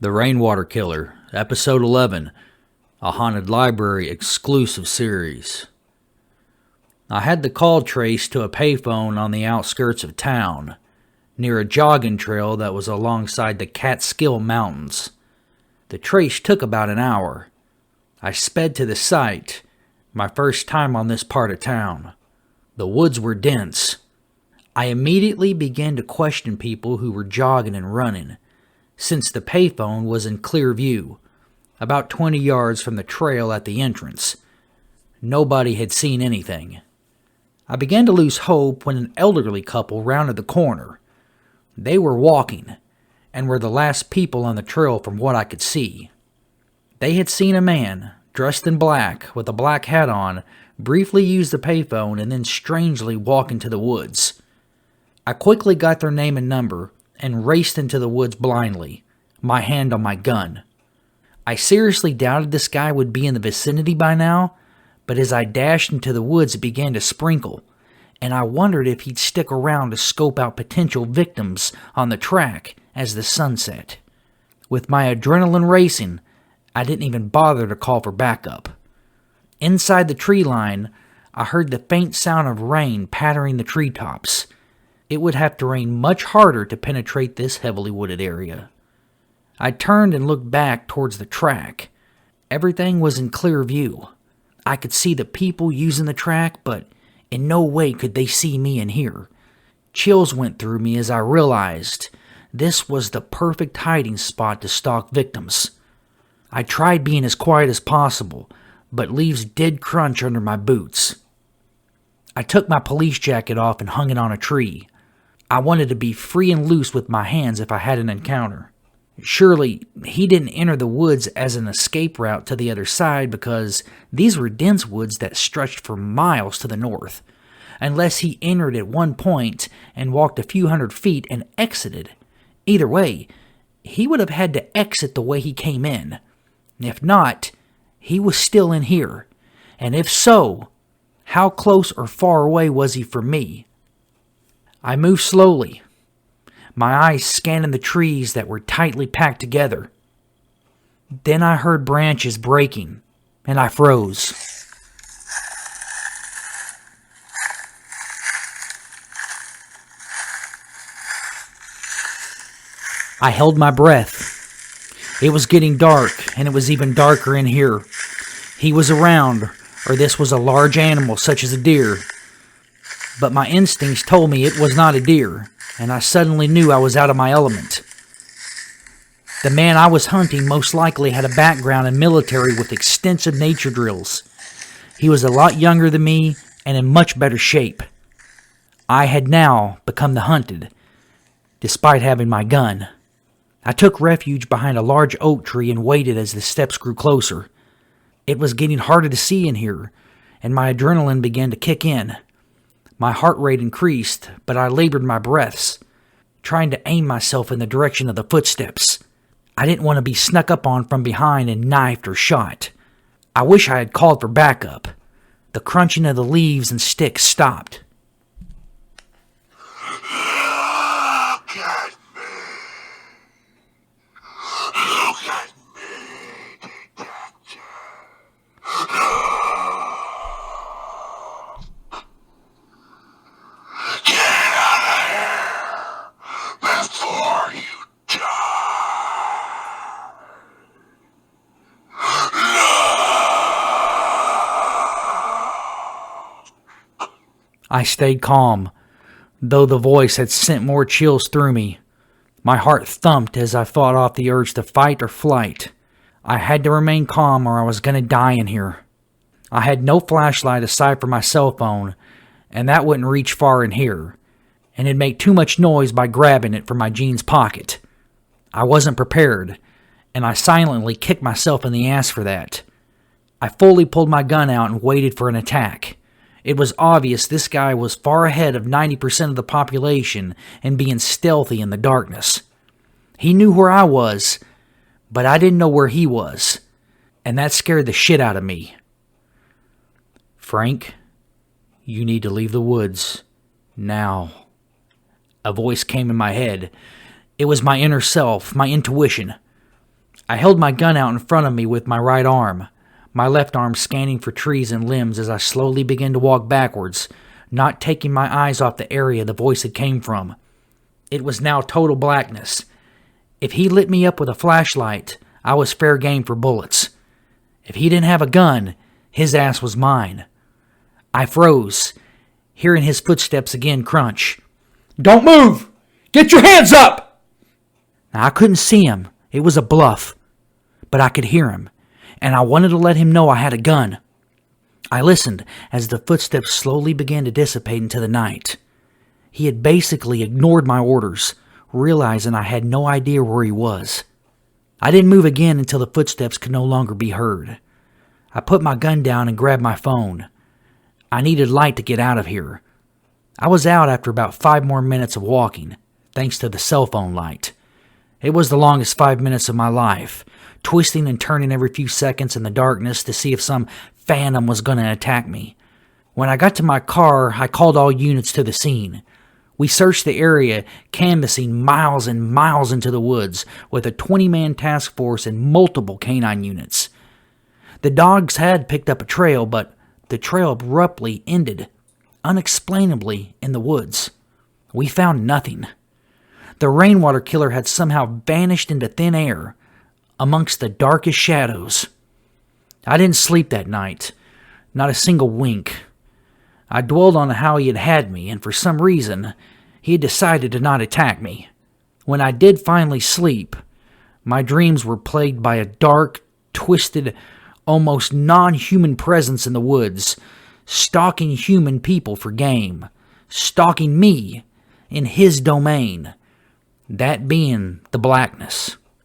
The Rainwater Killer, Episode 11, a Haunted Library exclusive series. I had the call traced to a payphone on the outskirts of town, near a jogging trail that was alongside the Catskill Mountains. The trace took about an hour. I sped to the site, my first time on this part of town. The woods were dense. I immediately began to question people who were jogging and running, since the payphone was in clear view, about 20 yards from the trail at the entrance. Nobody had seen anything. I began to lose hope when an elderly couple rounded the corner. They were walking, and were the last people on the trail from what I could see. They had seen a man, dressed in black, with a black hat on, briefly use the payphone and then strangely walk into the woods. I quickly got their name and number and raced into the woods blindly, my hand on my gun. I seriously doubted this guy would be in the vicinity by now, but as I dashed into the woods it began to sprinkle, and I wondered if he'd stick around to scope out potential victims on the track as the sun set. With my adrenaline racing, I didn't even bother to call for backup. Inside the tree line, I heard the faint sound of rain pattering the treetops. It would have to rain much harder to penetrate this heavily wooded area. I turned and looked back towards the track. Everything was in clear view. I could see the people using the track, but in no way could they see me and hear. Chills went through me as I realized this was the perfect hiding spot to stalk victims. I tried being as quiet as possible, but leaves did crunch under my boots. I took my police jacket off and hung it on a tree. I wanted to be free and loose with my hands if I had an encounter. Surely, he didn't enter the woods as an escape route to the other side because these were dense woods that stretched for miles to the north. Unless he entered at one point and walked a few hundred feet and exited. Either way, he would have had to exit the way he came in. If not, he was still in here. And if so, how close or far away was he from me? I moved slowly, my eyes scanning the trees that were tightly packed together. Then I heard branches breaking, and I froze. I held my breath. It was getting dark, and it was even darker in here. He was around, or this was a large animal such as a deer. But my instincts told me it was not a deer, and I suddenly knew I was out of my element. The man I was hunting most likely had a background in military with extensive nature drills. He was a lot younger than me and in much better shape. I had now become the hunted, despite having my gun. I took refuge behind a large oak tree and waited as the steps grew closer. It was getting harder to see in here, and my adrenaline began to kick in. My heart rate increased, but I labored my breaths, trying to aim myself in the direction of the footsteps. I didn't want to be snuck up on from behind and knifed or shot. I wish I had called for backup. The crunching of the leaves and sticks stopped. Look at me. Look at me, detective. Get out of here before you die. I stayed calm, though the voice had sent more chills through me. My heart thumped as I fought off the urge to fight or flight. I had to remain calm or I was going to die in here. I had no flashlight aside from my cell phone, and that wouldn't reach far in here, and it'd make too much noise by grabbing it from my jeans pocket. I wasn't prepared, and I silently kicked myself in the ass for that. I fully pulled my gun out and waited for an attack. It was obvious this guy was far ahead of 90% of the population and being stealthy in the darkness. He knew where I was, but I didn't know where he was, and that scared the shit out of me. "Frank, you need to leave the woods. Now." A voice came in my head. It was my inner self, my intuition. I held my gun out in front of me with my right arm, my left arm scanning for trees and limbs as I slowly began to walk backwards, not taking my eyes off the area the voice had came from. It was now total blackness. If he lit me up with a flashlight, I was fair game for bullets. If he didn't have a gun, his ass was mine. I froze, hearing his footsteps again crunch. "Don't move! Get your hands up!" Now, I couldn't see him. It was a bluff. But I could hear him, and I wanted to let him know I had a gun. I listened as the footsteps slowly began to dissipate into the night. He had basically ignored my orders, realizing I had no idea where he was. I didn't move again until the footsteps could no longer be heard. I put my gun down and grabbed my phone. I needed light to get out of here. I was out after about 5 more minutes of walking, thanks to the cell phone light. It was the longest 5 minutes of my life, twisting and turning every few seconds in the darkness to see if some phantom was going to attack me. When I got to my car, I called all units to the scene. We searched the area, canvassing miles and miles into the woods with a 20-man task force and multiple canine units. The dogs had picked up a trail, but the trail abruptly ended, unexplainably, in the woods. We found nothing. The Rainwater Killer had somehow vanished into thin air, amongst the darkest shadows. I didn't sleep that night, not a single wink. I dwelled on how he had me, and for some reason, he had decided to not attack me. When I did finally sleep, my dreams were plagued by a dark, twisted, almost non-human presence in the woods, stalking human people for game, stalking me in his domain, that being the blackness.